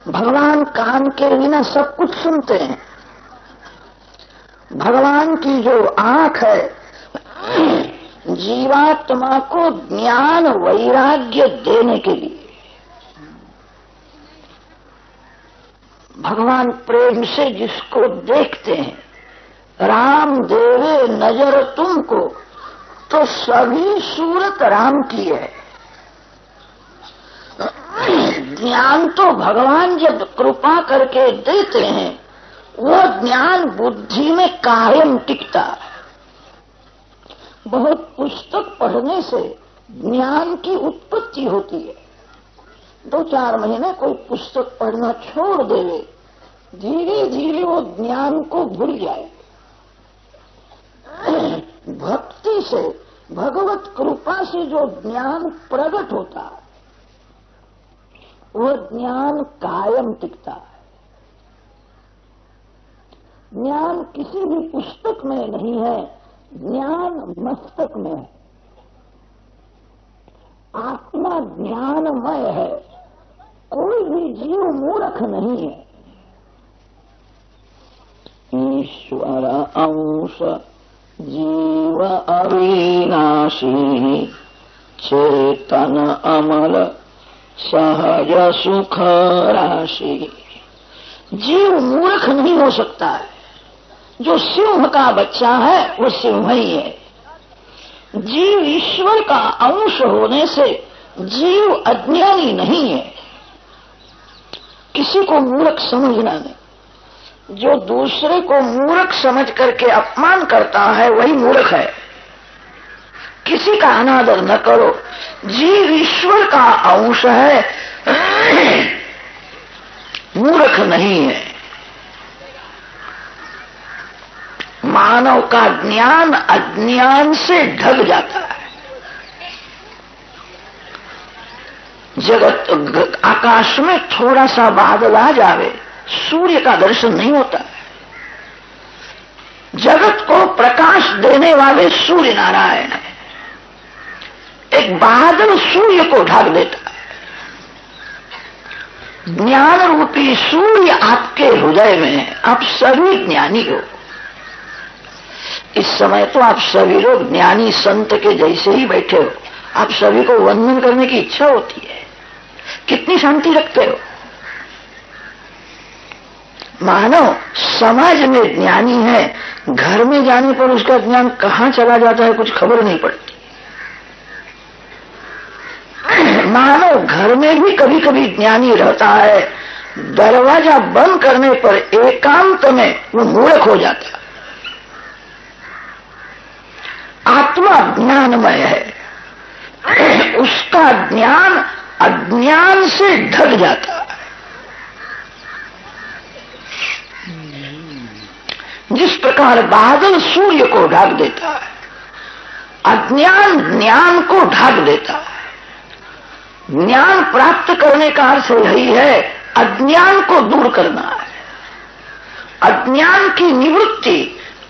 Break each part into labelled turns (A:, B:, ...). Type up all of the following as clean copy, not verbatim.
A: भगवान कान के बिना सब कुछ सुनते हैं। भगवान की जो आंख है जीवात्मा को ज्ञान वैराग्य देने के लिए। भगवान प्रेम से जिसको देखते हैं, राम देवे नजर तुमको, तो सभी सूरत राम की है। ज्ञान तो भगवान जब कृपा करके देते हैं वो ज्ञान बुद्धि में कायम टिकता है। बहुत पुस्तक पढ़ने से ज्ञान की उत्पत्ति होती है। 2-4 महीने कोई पुस्तक पढ़ना छोड़ देवे, धीरे धीरे वो ज्ञान को भूल जाए। भक्ति से, भगवत कृपा से जो ज्ञान प्रकट होता है वह ज्ञान कायम टिकता है। ज्ञान किसी भी पुस्तक में नहीं है, ज्ञान मस्तक में है। आत्मा ज्ञानमय है, कोई भी जीव मूर्ख नहीं है। ईश्वर अंश जीव अविनाशी, चेतन अमल सहज सुख राशि। जीव मूर्ख नहीं हो सकता है। जो सिंह का बच्चा है वो सिंह ही है। जीव ईश्वर का अंश होने से जीव अज्ञानी नहीं है। किसी को मूर्ख समझना नहीं। जो दूसरे को मूर्ख समझ करके अपमान करता है वही मूर्ख है। किसी का अनादर न करो। जीव ईश्वर का अंश है, मूर्ख नहीं है। मानव का ज्ञान अज्ञान से ढक जाता है। जगत आकाश में थोड़ा सा बादल आ जावे, सूर्य का दर्शन नहीं होता है। जगत को प्रकाश देने वाले सूर्य नारायण है। एक बादल सूर्य को ढक देता है। ज्ञान रूपी सूर्य आपके हृदय में है। आप सभी ज्ञानी हो। इस समय तो आप सभी लोग ज्ञानी संत के जैसे ही बैठे हो। आप सभी को वंदन करने की इच्छा होती है। कितनी शांति रखते हो। मानव समाज में ज्ञानी है, घर में जाने पर उसका ज्ञान कहां चला जाता है कुछ खबर नहीं पड़ती। मानव घर में भी कभी कभी ज्ञानी रहता है, दरवाजा बंद करने पर एकांत में वो मूर्ख हो जाता है। आत्मा ज्ञानमय है, उसका ज्ञान अज्ञान से ढक जाता है। जिस प्रकार बादल सूर्य को ढक देता है, अज्ञान ज्ञान को ढक देता है। ज्ञान प्राप्त करने का अर्थ यही है, अज्ञान को दूर करना है। अज्ञान की निवृत्ति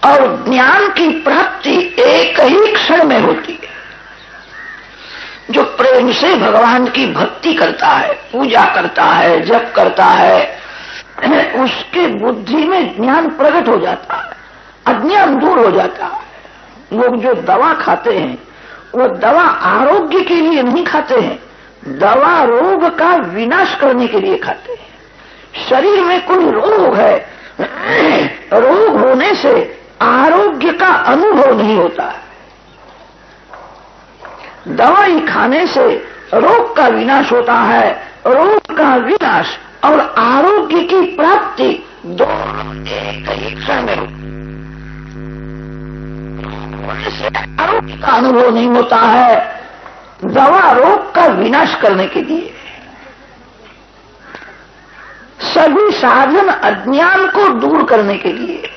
A: और ज्ञान की प्राप्ति एक ही क्षण में होती है। जो प्रेम से भगवान की भक्ति करता है, पूजा करता है, जप करता है, उसके बुद्धि में ज्ञान प्रकट हो जाता है, अज्ञान दूर हो जाता है। लोग जो दवा खाते हैं वो दवा आरोग्य के लिए नहीं खाते हैं, दवा रोग का विनाश करने के लिए खाते हैं। शरीर में कोई रोग है, रोग होने से आरोग्य का अनुभव नहीं होता है। दवाई खाने से रोग का विनाश होता है। रोग का विनाश और आरोग्य की प्राप्ति दोनों एक ही क्षण में होती है। आरोग्य का अनुभव नहीं होता है। दवा रोग का विनाश करने के लिए। सभी साधन अज्ञान को दूर करने के लिए।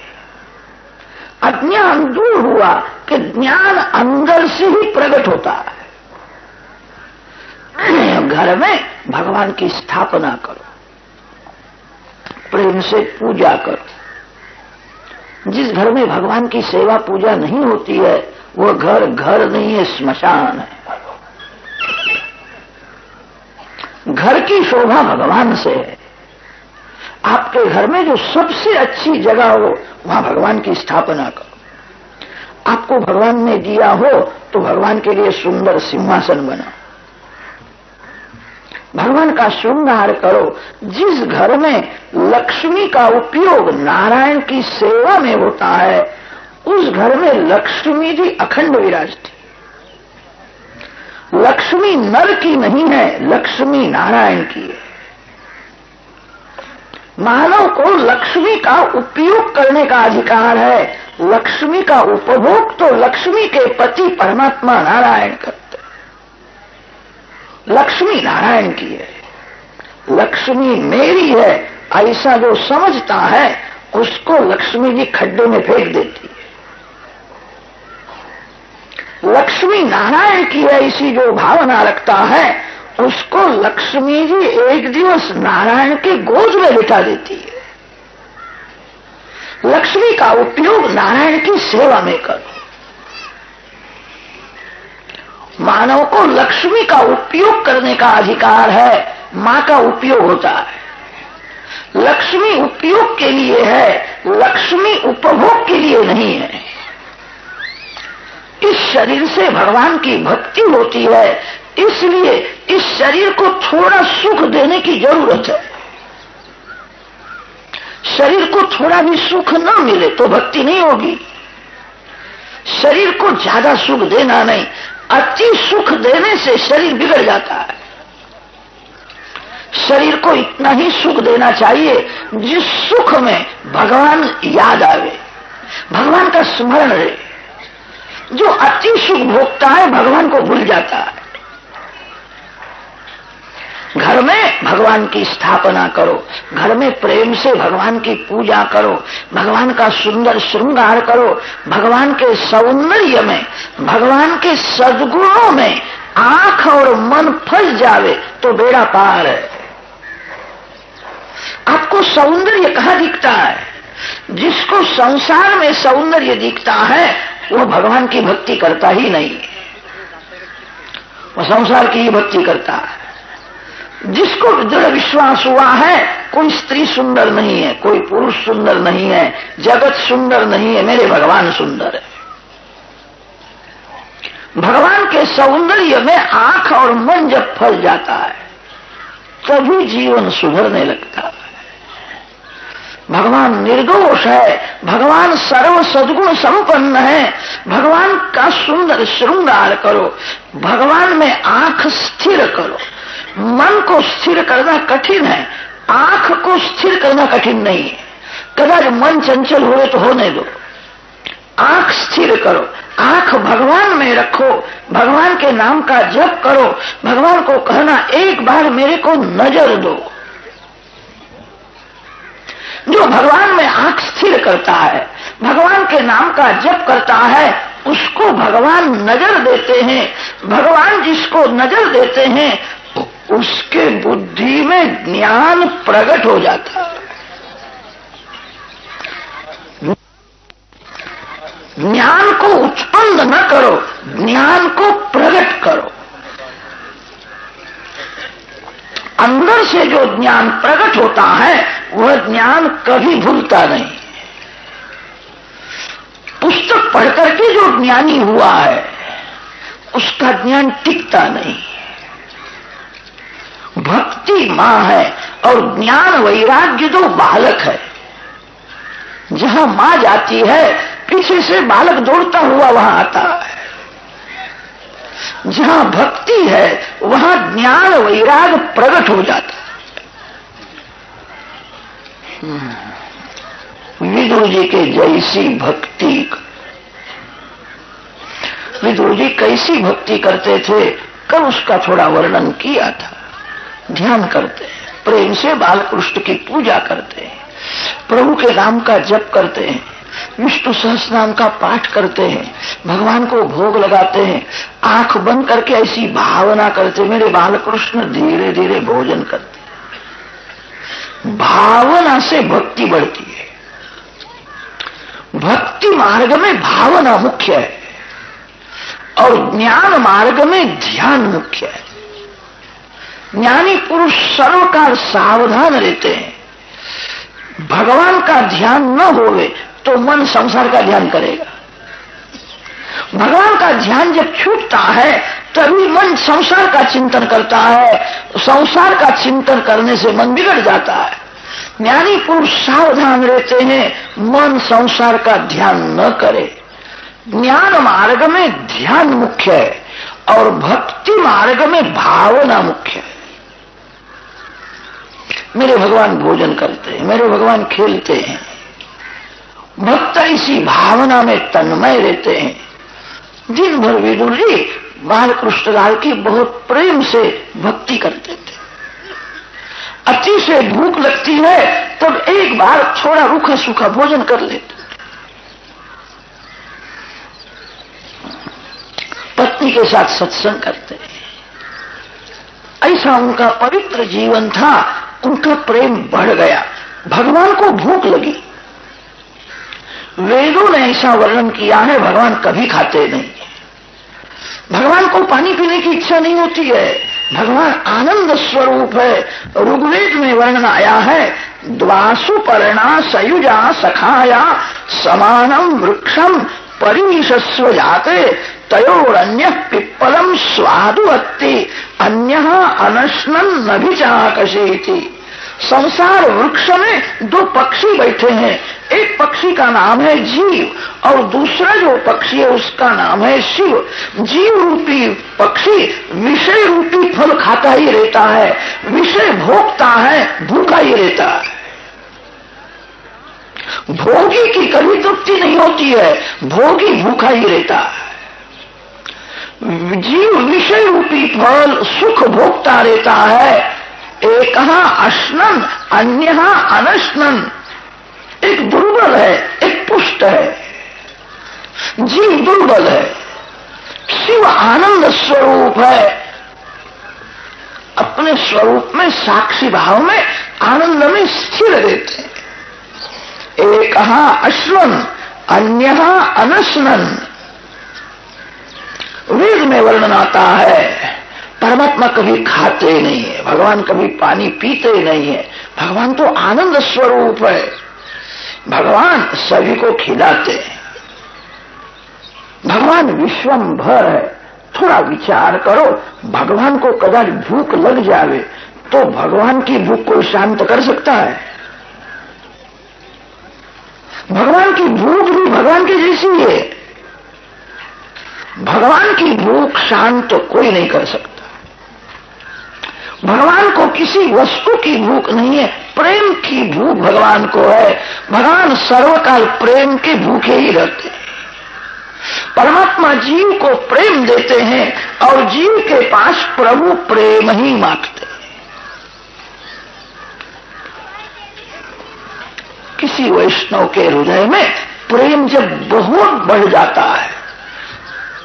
A: अज्ञान दूर हुआ कि ज्ञान अंदर से ही प्रकट होता है। घर में भगवान की स्थापना करो, प्रेम से पूजा करो। जिस घर में भगवान की सेवा पूजा नहीं होती है वो घर घर नहीं है, स्मशान है। घर की शोभा भगवान से है। आपके घर में जो सबसे अच्छी जगह हो वहां भगवान की स्थापना करो। आपको भगवान ने दिया हो तो भगवान के लिए सुंदर सिंहासन बनाओ, भगवान का श्रृंगार करो। जिस घर में लक्ष्मी का उपयोग नारायण की सेवा में होता है उस घर में लक्ष्मी जी अखंड विराजती। लक्ष्मी नर की नहीं है, लक्ष्मी नारायण की है। मानव को लक्ष्मी का उपयोग करने का अधिकार है, लक्ष्मी का उपभोग तो लक्ष्मी के पति परमात्मा नारायण करते। लक्ष्मी नारायण की है, लक्ष्मी मेरी है ऐसा जो समझता है उसको लक्ष्मी जी खड्डे में फेंक देती है। लक्ष्मी नारायण की है ऐसी जो भावना रखता है उसको लक्ष्मी जी एक दिवस नारायण के गोद में बिठा देती है। लक्ष्मी का उपयोग नारायण की सेवा में करो। मानव को लक्ष्मी का उपयोग करने का अधिकार है, मां का उपयोग होता है। लक्ष्मी उपयोग के लिए है, लक्ष्मी उपभोग के लिए नहीं है। इस शरीर से भगवान की भक्ति होती है, इसलिए इस शरीर को थोड़ा सुख देने की जरूरत है। शरीर को थोड़ा भी सुख न मिले तो भक्ति नहीं होगी। शरीर को ज्यादा सुख देना नहीं, अति सुख देने से शरीर बिगड़ जाता है। शरीर को इतना ही सुख देना चाहिए जिस सुख में भगवान याद आवे, भगवान का स्मरण रहे। जो अति सुख भोगता है भगवान को भूल जाता है। घर में भगवान की स्थापना करो, घर में प्रेम से भगवान की पूजा करो, भगवान का सुंदर श्रृंगार करो। भगवान के सौंदर्य में, भगवान के सद्गुणों में आंख और मन फंस जावे तो बेड़ा पार है। आपको सौंदर्य कहाँ दिखता है? जिसको संसार में सौंदर्य दिखता है वो भगवान की भक्ति करता ही नहीं, वो संसार की ही भक्ति करता है। जिसको दृढ़ विश्वास हुआ है कोई स्त्री सुंदर नहीं है, कोई पुरुष सुंदर नहीं है, जगत सुंदर नहीं है, मेरे भगवान सुंदर है। भगवान के सौंदर्य में आंख और मन जब फंस जाता है तभी जीवन सुधरने लगता है। भगवान निर्दोष है, भगवान सर्व सद्गुण संपन्न है। भगवान का सुंदर श्रृंगार करो, भगवान में आंख स्थिर करो। मन को स्थिर करना कठिन है, आंख को स्थिर करना कठिन नहीं है। कदाच मन चंचल हुए तो होने दो, आंख स्थिर करो, आंख भगवान में रखो, भगवान के नाम का जप करो। भगवान को कहना एक बार मेरे को नजर दो। जो भगवान में आंख स्थिर करता है, भगवान के नाम का जप करता है, उसको भगवान नजर देते हैं। भगवान जिसको नजर देते हैं उसके बुद्धि में ज्ञान प्रकट हो जाता है। ज्ञान को उत्पन्न न करो, ज्ञान को प्रकट करो। अंदर से जो ज्ञान प्रकट होता है वह ज्ञान कभी भूलता नहीं। पुस्तक पढ़ करके जो ज्ञानी हुआ है उसका ज्ञान टिकता नहीं। भक्ति मां है और ज्ञान वैराग्य दो बालक है। जहां मां जाती है पीछे से बालक दौड़ता हुआ वहां आता है। जहां भक्ति है वहां ज्ञान वैराग प्रकट हो जाता है। विदुर जी के जैसी भक्ति, विदुर जी कैसी भक्ति करते थे कल उसका थोड़ा वर्णन किया था। ध्यान करते हैं, प्रेम से बालकृष्ण की पूजा करते हैं, प्रभु के नाम का जप करते हैं, विष्णु सहस्रनाम का पाठ करते हैं, भगवान को भोग लगाते हैं, आंख बंद करके ऐसी भावना करते मेरे बालकृष्ण धीरे धीरे भोजन करते। भावना से भक्ति बढ़ती है। भक्ति मार्ग में भावना मुख्य है और ज्ञान मार्ग में ध्यान मुख्य है। ज्ञानी पुरुष सर्वकाल सावधान रहते हैं। भगवान का ध्यान न होवे तो मन संसार का ध्यान करेगा। भगवान का ध्यान जब छूटता है तभी मन संसार का चिंतन करता है। संसार का चिंतन करने से मन बिगड़ जाता है। ज्ञानी पुरुष सावधान रहते हैं, मन संसार का ध्यान न करे। ज्ञान मार्ग में ध्यान मुख्य है और भक्ति मार्ग में भावना मुख्य है। मेरे भगवान भोजन करते हैं, मेरे भगवान खेलते हैं, भक्त इसी भावना में तन्मय रहते हैं। दिन भर विदुर जी बाल कृष्णलाल की बहुत प्रेम से भक्ति करते थे। अति से भूख लगती है तब एक बार थोड़ा रूखा सूखा भोजन कर लेते। पत्नी के साथ सत्संग करते। ऐसा उनका पवित्र जीवन था। उनका प्रेम बढ़ गया। भगवान को भूख लगी। वेदों ने ऐसा वर्णन किया है, भगवान कभी खाते नहीं। भगवान को पानी पीने की इच्छा नहीं होती है। भगवान आनंद स्वरूप है। ऋग्वेद में वर्णन आया है, द्वासु पर्णा सयुजा सखाया समानम वृक्षम परिशस्व जाते तयोरन्य पिप्पलम स्वादुवत्ति अन्य अनश्नन नभिचाकशेति। संसार वृक्ष में दो पक्षी बैठे हैं। एक पक्षी का नाम है जीव और दूसरा जो पक्षी है उसका नाम है शिव। जीव रूपी पक्षी विषय रूपी फल खाता ही रहता है, विषय भोगता है, भूखा ही रहता है। भोगी की कभी तृप्ति नहीं होती है, भोगी भूखा ही रहता है। जीव विषय रूपी फल सुख भोगता रहता है। एक अश्नन अन्य अनश्नन। एक दुर्बल है, एक पुष्ट है। जीव दुर्बल है, शिव आनंद स्वरूप है। अपने स्वरूप में साक्षी भाव में आनंद में स्थिर रहते हैं। एक अश्नन अन्य अनश्नन। वेद में वर्णन आता है, परमात्मा कभी खाते नहीं है, भगवान कभी पानी पीते नहीं है। भगवान तो आनंद स्वरूप है। भगवान सभी को खिलाते हैं। भगवान विश्वंभर है। थोड़ा विचार करो, भगवान को कदाच भूख लग जावे तो भगवान की भूख को शांत कर सकता है? भगवान की भूख भी भगवान की जैसी है। भगवान की भूख शांत तो कोई नहीं कर सकता। भगवान को किसी वस्तु की भूख नहीं है, प्रेम की भूख भगवान को है। भगवान सर्वकाल प्रेम के भूखे ही रहते हैं। परमात्मा जीव को प्रेम देते हैं और जीव के पास प्रभु प्रेम ही मांगते हैं। किसी वैष्णव के हृदय में प्रेम जब बहुत बढ़ जाता है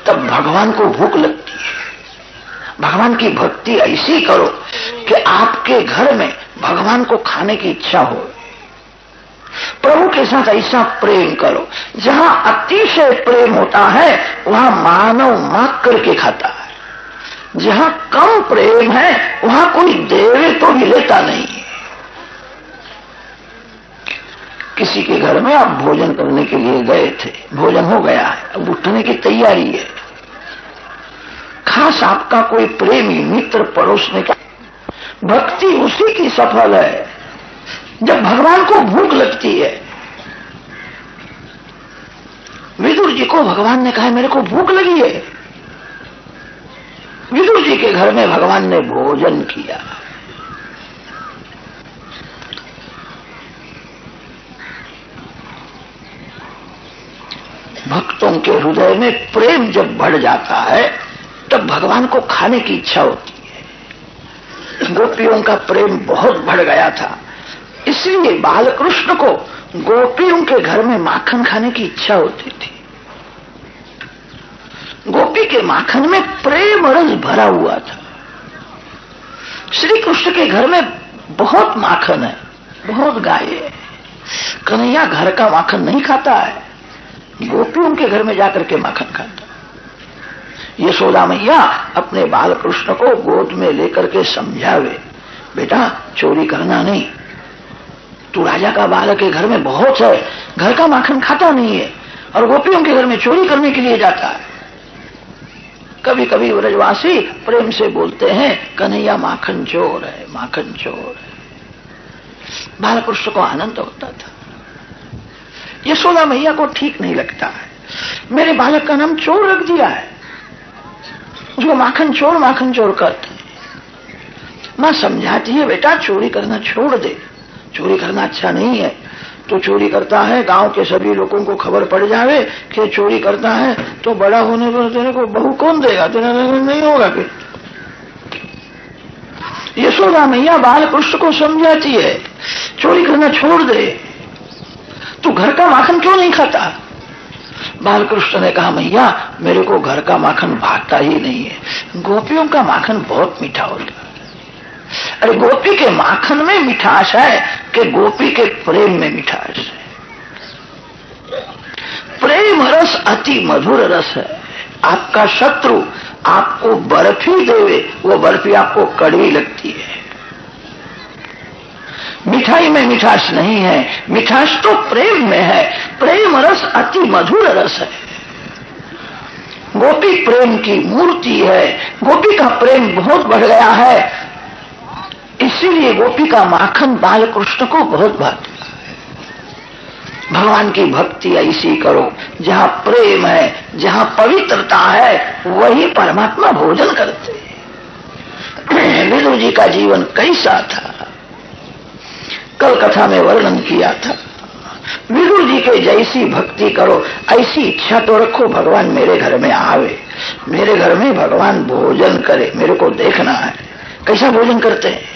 A: तब भगवान को भूख लगती है। भगवान की भक्ति ऐसी करो कि आपके घर में भगवान को खाने की इच्छा हो। प्रभु के साथ ऐसा प्रेम करो, जहां अतिशय प्रेम होता है वहां मानव मांग करके खाता है। जहां कम प्रेम है वहां कोई देवे तो भी लेता नहीं है। किसी के घर में आप भोजन करने के लिए गए थे, भोजन हो गया है, अब उठने की तैयारी है। खास आपका कोई प्रेमी मित्र परोसने का, भक्ति उसी की सफल है जब भगवान को भूख लगती है। विदुर जी को भगवान ने कहा मेरे को भूख लगी है। विदुर जी के घर में भगवान ने भोजन किया। भक्तों के हृदय में प्रेम जब बढ़ जाता है तब भगवान को खाने की इच्छा होती है। गोपियों का प्रेम बहुत बढ़ गया था, इसलिए बालकृष्ण को गोपियों के घर में माखन खाने की इच्छा होती थी। गोपी के माखन में प्रेम रस भरा हुआ था। श्री कृष्ण के घर में बहुत माखन है, बहुत गाय है। कन्हैया घर का माखन नहीं खाता है, गोपियों के घर में जाकर के माखन खाता। यशोदा मैया अपने बाल कृष्ण को गोद में लेकर के समझावे, बेटा चोरी करना नहीं, तू राजा का बालक है, घर में बहुत है, घर का माखन खाता नहीं है और गोपियों के घर में चोरी करने के लिए जाता है। कभी कभी ब्रजवासी प्रेम से बोलते हैं कन्हैया माखन चोर है, माखन चोर है। बालकृष्ण को आनंद होता था। यशोदा मैया को ठीक नहीं लगता है, मेरे बालक का नाम चोर रख दिया है, उसको माखन चोर करते। मां समझाती है बेटा चोरी करना छोड़ दे, चोरी करना अच्छा नहीं है। तो चोरी करता है, गांव के सभी लोगों को खबर पड़ जावे कि चोरी करता है, तो बड़ा होने पर तेरे को बहू कौन देगा, तेरा नहीं होगा। फिर यशोदा मैया बालकृष्ण को समझाती है चोरी करना छोड़ दे, तू घर का माखन क्यों नहीं खाता। बालकृष्ण ने कहा मैया मेरे को घर का माखन भाता ही नहीं है, गोपियों का माखन बहुत मीठा होता है। अरे गोपी के माखन में मिठास है कि गोपी के प्रेम में मिठास है। प्रेम रस अति मधुर रस है। आपका शत्रु आपको बर्फी देवे, वो बर्फी आपको कड़वी लगती है। मिठाई में मिठास नहीं है, मिठास तो प्रेम में है। प्रेम रस अति मधुर रस है। गोपी प्रेम की मूर्ति है, गोपी का प्रेम बहुत बढ़ गया है, इसीलिए गोपी का माखन बालकृष्ण को बहुत भाता है। भगवान की भक्ति ऐसी करो जहां प्रेम है, जहां पवित्रता है, वही परमात्मा भोजन करते हैं। विदुर जी का जीवन कैसा था, कल कथा में वर्णन किया था। विदुर जी के जैसी भक्ति करो, ऐसी इच्छा तो रखो भगवान मेरे घर में आवे, मेरे घर में भगवान भोजन करे, मेरे को देखना है। कैसा भोजन करते हैं?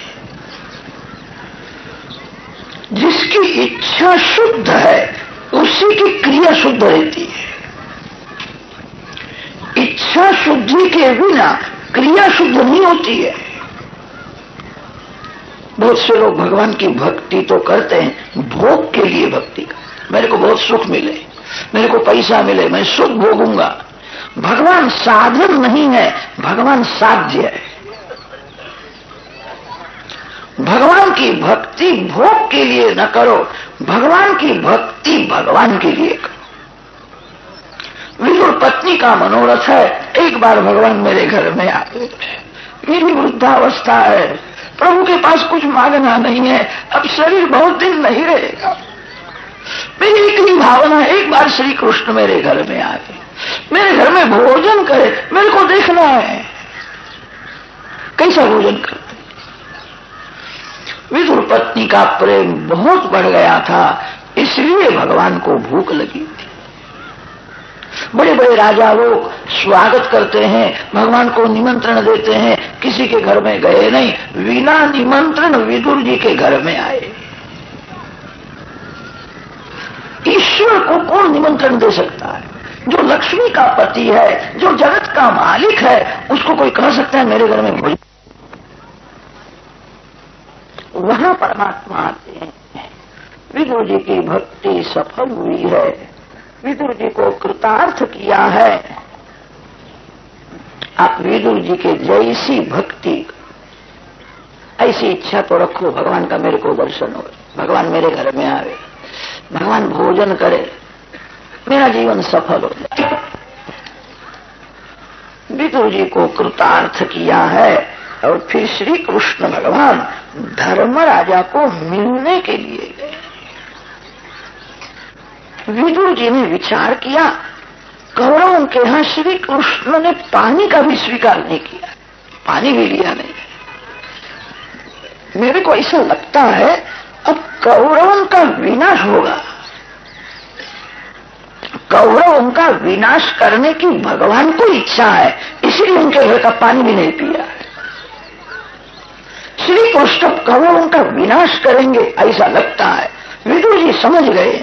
A: जिसकी इच्छा शुद्ध है उसी की क्रिया शुद्ध रहती है। इच्छा शुद्धि के बिना क्रिया शुद्ध नहीं होती है। बहुत से लोग भगवान की भक्ति तो करते हैं भोग के लिए भक्ति का, मेरे को बहुत सुख मिले, मेरे को पैसा मिले, मैं सुख भोगूंगा। भगवान साधन नहीं है, भगवान साध्य है। भगवान की भक्ति भोग के लिए न करो, भगवान की भक्ति भगवान के लिए करो। विदुर पत्नी का मनोरथ है एक बार भगवान मेरे घर में आए, मेरी वृद्धावस्था है, प्रभु के पास कुछ मांगना नहीं है, अब शरीर बहुत दिन नहीं रहेगा, मेरी एक ही भावना है एक बार श्री कृष्ण मेरे घर में आए, मेरे घर में भोजन करे, मेरे को देखना है। कैसा भोजन करते? विदुर पत्नी का प्रेम बहुत बढ़ गया था, इसलिए भगवान को भूख लगी थी। बड़े बड़े राजा लोग स्वागत करते हैं, भगवान को निमंत्रण देते हैं, किसी के घर में गए नहीं, बिना निमंत्रण विदुर जी के घर में आए। ईश्वर को कौन निमंत्रण दे सकता है? जो लक्ष्मी का पति है, जो जगत का मालिक है, उसको कोई कह सकता है मेरे घर में भोजन? वहां परमात्मा आते हैं। विदुर जी की भक्ति सफल हुई है, विदुर जी को कृतार्थ किया है। आप विदुर जी के जैसी भक्ति, ऐसी इच्छा तो रखो भगवान का मेरे को दर्शन हो, भगवान मेरे घर में आवे, भगवान भोजन करे, मेरा जीवन सफल हो जाए। विदुर जी को कृतार्थ किया है और फिर श्री कृष्ण भगवान धर्म राजा को मिलने के लिए गए। विदुर जी ने विचार किया, कौरवों के यहां श्री कृष्ण ने पानी का भी स्वीकार नहीं किया, पानी भी लिया नहीं। मेरे को ऐसा लगता है अब कौरवों का विनाश होगा, कौरवों का विनाश करने की भगवान को इच्छा है, इसलिए उनके घर का पानी भी नहीं पिया है। श्री कृष्ण कौरवों का विनाश करेंगे ऐसा लगता है। विदुर जी समझ गए।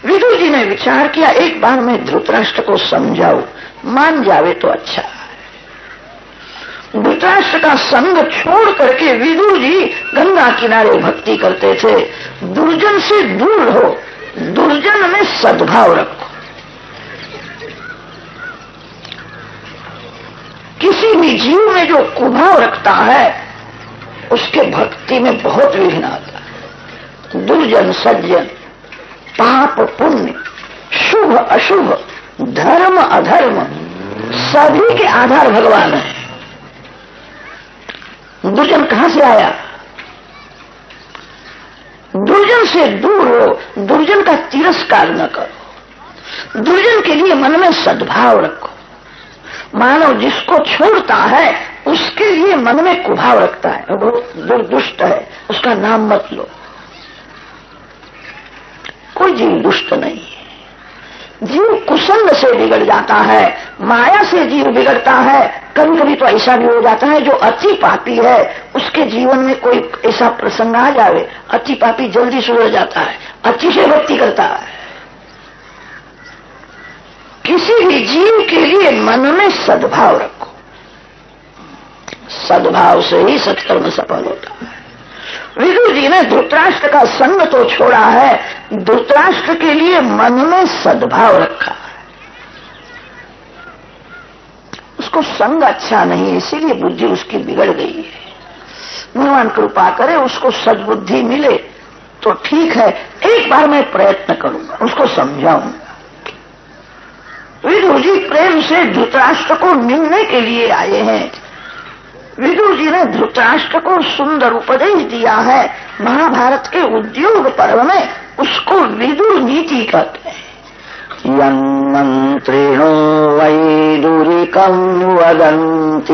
A: विदुर जी ने विचार किया एक बार मैं धृतराष्ट्र को समझाऊं, मान जावे तो अच्छा है। धृतराष्ट्र का संग छोड़ करके विदुर जी गंगा किनारे भक्ति करते थे। दुर्जन से दूर रहो, दुर्जन में सद्भाव रखो। किसी भी जीव में जो कुभाव रखता है उसके भक्ति में बहुत विघ्न आता है। दुर्जन सज्जन, पाप पुण्य, शुभ अशुभ, धर्म अधर्म, सभी के आधार भगवान है। दुर्जन कहां से आया? दुर्जन से दूर हो, दुर्जन का तिरस्कार न करो, दुर्जन के लिए मन में सद्भाव रखो। मानव जिसको छोड़ता है उसके लिए मन में कुभाव रखता है, वो बहुत दुर्दुष्ट है, उसका नाम मत लो। कोई जीव दुष्ट नहीं है। जीव कुसंग से बिगड़ जाता है, माया से जीव बिगड़ता है। कभी कभी तो ऐसा भी हो जाता है जो अति पापी है उसके जीवन में कोई ऐसा प्रसंग आ जावे, अति पापी जल्दी सुधर जाता है, अति से भक्ति करता है। किसी भी जीव के लिए मन में सद्भाव रखो, सद्भाव से ही सत्कर्म सफल होता है। विदुर जी ने धृतराष्ट्र का संग तो छोड़ा है, धृतराष्ट्र के लिए मन में सद्भाव रखा है। उसको संग अच्छा नहीं, इसीलिए बुद्धि उसकी बिगड़ गई है। भगवान कृपा करे उसको सद्बुद्धि मिले तो ठीक है, एक बार मैं प्रयत्न करूंगा, उसको समझाऊंगा। विदुर जी प्रेम से धृतराष्ट्र को मिलने के लिए आए हैं। विदुर जी ने धृतराष्ट्र को सुंदर उपदेश दिया है। महाभारत के उद्योग पर्व में उसको विदुर नीति कहते हैं। यन्मन्त्रिणो वैदुरिकं वदन्ति।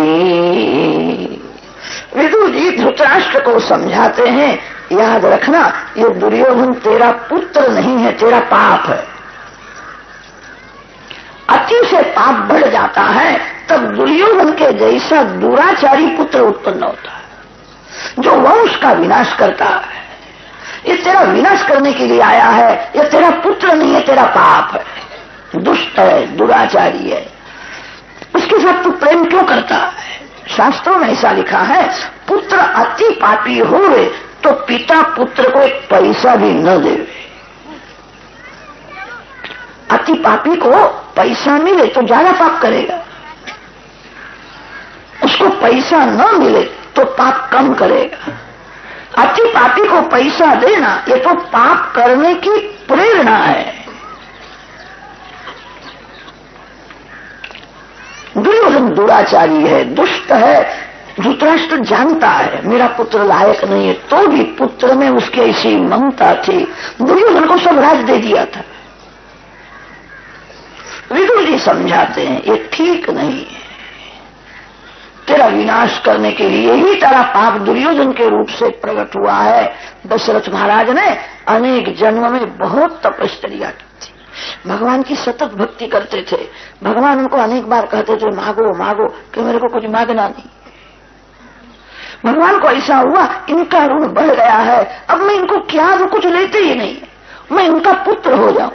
A: विदुर जी धृतराष्ट्र को समझाते हैं, याद रखना ये दुर्योधन तेरा पुत्र नहीं है, तेरा पाप है। अति से पाप बढ़ जाता है तब दुर्योधन के जैसा दुराचारी पुत्र उत्पन्न होता है जो वंश का विनाश करता है। ये तेरा विनाश करने के लिए आया है, ये तेरा पुत्र नहीं है, तेरा पाप है, दुष्ट है, दुराचारी है। उसके साथ तू प्रेम क्यों करता है? शास्त्रों में ऐसा लिखा है, पुत्र अति पापी होवे तो पिता पुत्र को एक पैसा भी न देवे। अति पापी को पैसा मिले तो ज्यादा पाप करेगा, उसको पैसा न मिले तो पाप कम करेगा। अति पापी को पैसा देना ये तो पाप करने की प्रेरणा है। दुर्योधन दुराचारी है, दुष्ट है। धृतराष्ट्र जानता है मेरा पुत्र लायक नहीं है, तो भी पुत्र में उसकी ऐसी ममता थी, दुर्योधन को सब राज दे दिया था। विदुर जी समझाते हैं ये ठीक नहीं है, तेरा विनाश करने के लिए ही तेरा पाप दुर्योधन के रूप से प्रकट हुआ है। दशरथ महाराज ने अनेक जन्म में बहुत तपश्चर्या की थी, भगवान की सतत भक्ति करते थे। भगवान उनको अनेक बार कहते थे मांगो मांगो, कि मेरे को कुछ मांगना नहीं। भगवान को ऐसा हुआ इनका ऋण बढ़ गया है, अब मैं इनको क्या दूं, कुछ लेते ही नहीं, मैं इनका पुत्र हो जाऊं।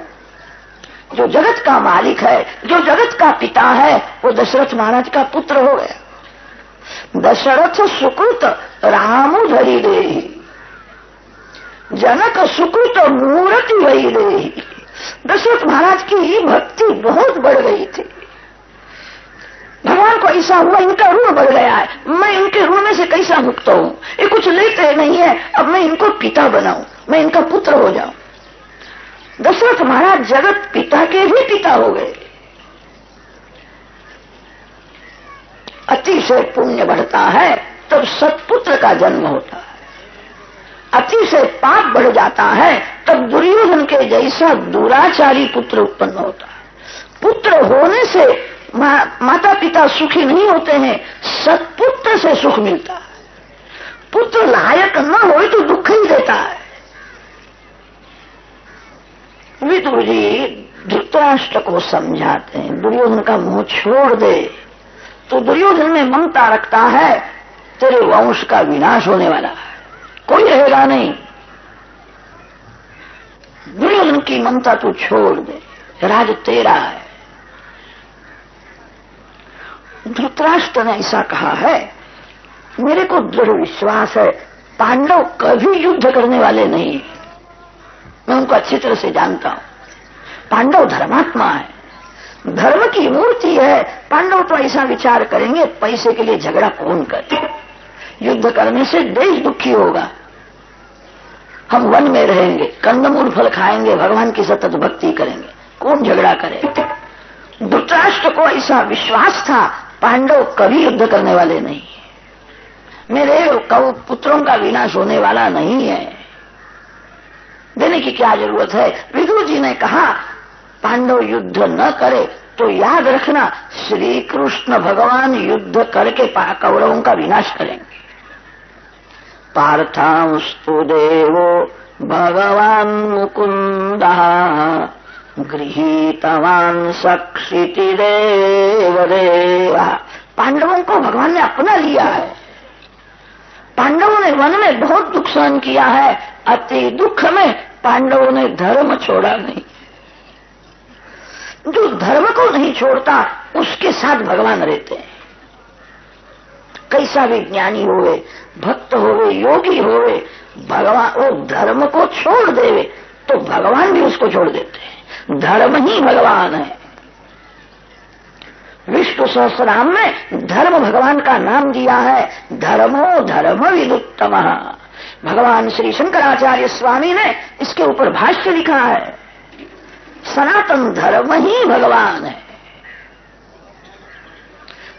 A: जो जगत का मालिक है, जो जगत का पिता है, वो दशरथ महाराज का पुत्र हो गया। दशरथ सुकृत रामु धरी देहि, जनक सुकृत मूर्ति वही देहि। दशरथ महाराज की ही भक्ति बहुत बढ़ गई थी। भगवान को ऐसा हुआ इनका ऋण बढ़ गया है, मैं इनके ऋण में से कैसा मुक्त हूं, ये कुछ लेते नहीं है, अब मैं इनको पिता बनाऊं, मैं इनका पुत्र हो जाऊं। दशरथ महाराज जगत पिता के भी पिता हो गए। अति से पुण्य बढ़ता है तब सत्पुत्र का जन्म होता है, अति से पाप बढ़ जाता है तब दुर्योधन के जैसा दुराचारी पुत्र उत्पन्न होता है। पुत्र होने से माता पिता सुखी नहीं होते हैं, सत्पुत्र से सुख मिलता है। पुत्र लायक न हो तो दुख ही देता है। विदुर जी धृतराष्ट्र को समझाते हैं दुर्योधन का मुंह छोड़ दे, तो दुर्योधन में ममता रखता है, तेरे वंश का विनाश होने वाला है, कोई रहेगा नहीं। दुर्योधन की ममता तू छोड़ दे, राज तेरा है। धृतराष्ट्र ने ऐसा कहा है, मेरे को दृढ़ विश्वास है पांडव कभी युद्ध करने वाले नहीं, मैं उनको अच्छी तरह से जानता हूं। पांडव धर्मात्मा है, धर्म की मूर्ति है। पांडव तो ऐसा विचार करेंगे पैसे के लिए झगड़ा कौन करे, युद्ध करने से देश दुखी होगा। हम वन में रहेंगे, कंदमूल फल खाएंगे, भगवान की सतत भक्ति करेंगे, कौन झगड़ा करेगा। धृतराष्ट्र को ऐसा विश्वास था पांडव कभी युद्ध करने वाले नहीं, मेरे पुत्रों का विनाश होने वाला नहीं है, देने की क्या जरूरत है। विदुर जी ने कहा पांडव युद्ध न करे तो याद रखना श्री कृष्ण भगवान युद्ध करके कौरवों का विनाश करेंगे। पार्थांस्तु देवो भगवान मुकुंदः गृहीतवान सक्षिति देवदेवः। पांडवों को भगवान ने अपना लिया है। पांडवों ने वन में बहुत दुख सहन किया है, अति दुख में पांडवों ने धर्म छोड़ा नहीं। जो धर्म को नहीं छोड़ता उसके साथ भगवान रहते हैं। कैसा भी ज्ञानी होवे, भक्त होवे, योगी होवे, भगवान वो धर्म को छोड़ देवे तो भगवान भी उसको छोड़ देते हैं। धर्म ही भगवान है। विष्णु सहस्रनाम में धर्म भगवान का नाम दिया है, धर्मो धर्म विदुत्तमः। भगवान श्री शंकराचार्य स्वामी ने इसके ऊपर भाष्य लिखा है, सनातन धर्म ही भगवान है।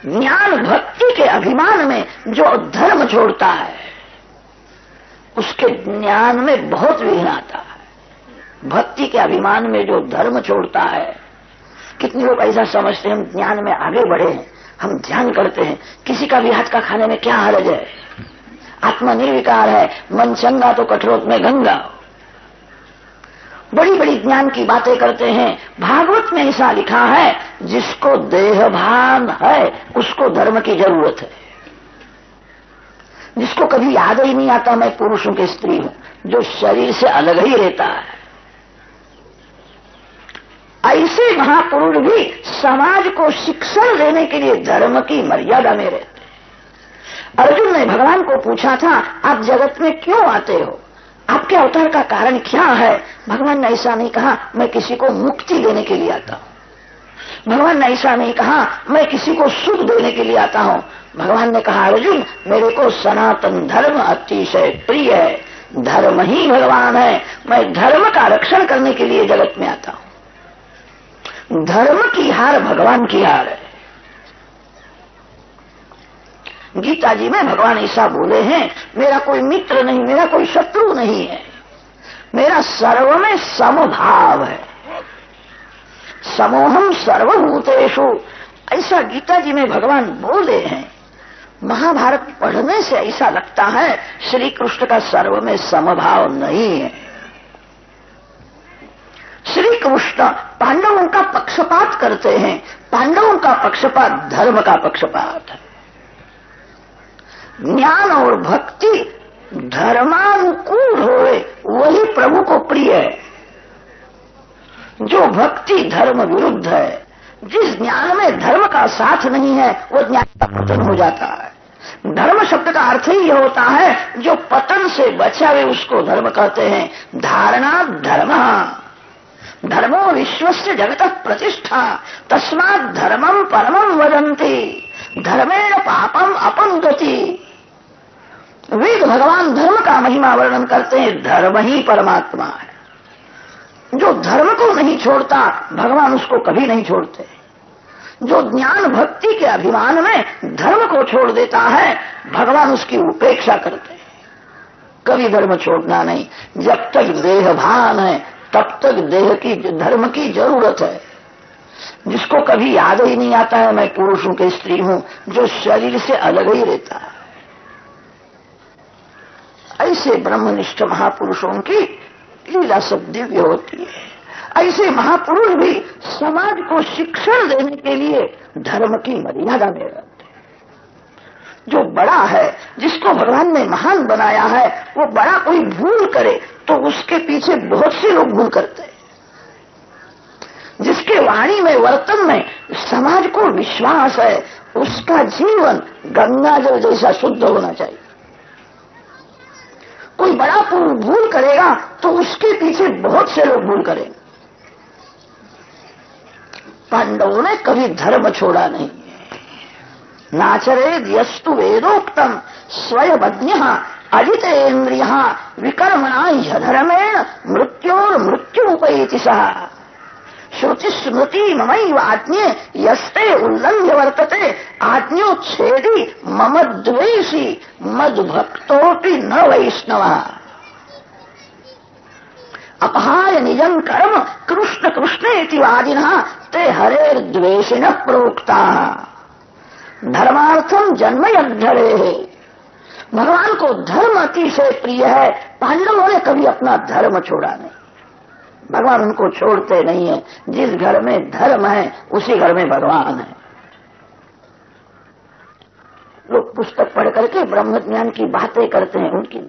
A: ज्ञान भक्ति के अभिमान में जो धर्म छोड़ता है उसके ज्ञान में बहुत विघ्न आता है। भक्ति के अभिमान में जो धर्म छोड़ता है, कितने लोग ऐसा समझते हैं हम ज्ञान में आगे बढ़े हैं, हम ध्यान करते हैं, किसी का भी हाथ का खाने में क्या हर्ज है, आत्मा निर्विकार है, मन चंगा तो कठोर में गंगा। बड़ी बड़ी ज्ञान की बातें करते हैं। भागवत में ऐसा लिखा है जिसको देह भान है उसको धर्म की जरूरत है। जिसको कभी याद ही नहीं आता मैं पुरुषों की स्त्री हूं, जो शरीर से अलग ही रहता है, ऐसे महापुरुष भी समाज को शिक्षण देने के लिए धर्म की मर्यादा में रहते हैं। अर्जुन ने भगवान को पूछा था आप जगत में क्यों आते हो, आपके अवतार का कारण क्या है। भगवान ने ऐसा नहीं कहा मैं किसी को मुक्ति देने के लिए आता हूं। भगवान ने ऐसा नहीं कहा मैं किसी को सुख देने के लिए आता हूं। भगवान ने कहा अर्जुन मेरे को सनातन धर्म अतिशय प्रिय है, धर्म ही भगवान है, मैं धर्म का रक्षण करने के लिए जगत में आता हूं। धर्म की हार भगवान की हार है। गीता जी में भगवान ऐसा बोले हैं मेरा कोई मित्र नहीं, मेरा कोई शत्रु नहीं है, मेरा सर्व में समभाव है, समोहम सर्वभूतेषु, ऐसा गीता जी में भगवान बोले हैं। महाभारत पढ़ने से ऐसा लगता है श्री कृष्ण का सर्व में समभाव नहीं है। श्री कृष्ण पांडवों का पक्षपात करते हैं। पांडवों का पक्षपात धर्म का पक्षपात है। ज्ञान और भक्ति धर्मानुकूल होवे वही प्रभु को प्रिय है। जो भक्ति धर्म विरुद्ध है, जिस ज्ञान में धर्म का साथ नहीं है वो ज्ञान का पतन हो जाता है। धर्म शब्द का अर्थ ही यह होता है जो पतन से बचावे उसको धर्म कहते हैं। धारणा धर्म, धर्मो विश्वस्य जगतः प्रतिष्ठा, तस्मात् धर्मम परमं वदन्ति, धर्मेण पापम अपनुदति। वेद भगवान धर्म का महिमा वर्णन करते हैं। धर्म ही परमात्मा है। जो धर्म को नहीं छोड़ता भगवान उसको कभी नहीं छोड़ते। जो ज्ञान भक्ति के अभिमान में धर्म को छोड़ देता है भगवान उसकी उपेक्षा करते हैं। कभी धर्म छोड़ना नहीं। जब तक देह भान है तब तक देह की धर्म की जरूरत है। जिसको कभी याद ही नहीं आता है मैं पुरुषों की स्त्री हूं, जो शरीर से अलग ही रहता है, ऐसे ब्रह्मनिष्ठ महापुरुषों की लीला सब दिव्य होती है। ऐसे महापुरुष भी समाज को शिक्षण देने के लिए धर्म की मर्यादा में रहते हैं। जो बड़ा है, जिसको भगवान ने महान बनाया है, वो बड़ा कोई भूल करे तो उसके पीछे बहुत से लोग भूल करते हैं। जिसके वाणी में वर्तन में समाज को विश्वास है उसका जीवन गंगा जल जैसा शुद्ध होना चाहिए। कोई बड़ा पुरुष भूल करेगा तो उसके पीछे बहुत से लोग भूल करेंगे। पांडवों ने कभी धर्म छोड़ा नहीं। नाचरेद यस्तु वेदोक्तम स्वयं अज्ञः अजितेन्द्रिया विकर्मणा धर्मेण मृत्योर मृत्युपैति सः श्रुति स्मृति ममैव आज्ञे यस्ते उल्लंघ्य वर्तते आज्ञोच्छेदी मम द्वेषी मद्भक्तोऽपि न वैष्णवः अपहाय निजं कर्म कृष्ण कृष्णेति वादिनः ते हरेर्द्वेषिणः प्रोक्ताः धर्मार्थम जन्मयद्धरेः। भगवान को धर्म अतिशय प्रिय है। पांडवों ने कभी अपना धर्म छोड़ा नहीं। भगवान उनको छोड़ते नहीं है। जिस घर में धर्म है उसी घर में भगवान है। लोग पुस्तक पढ़ करके ब्रह्म ज्ञान की बातें करते हैं, उनकी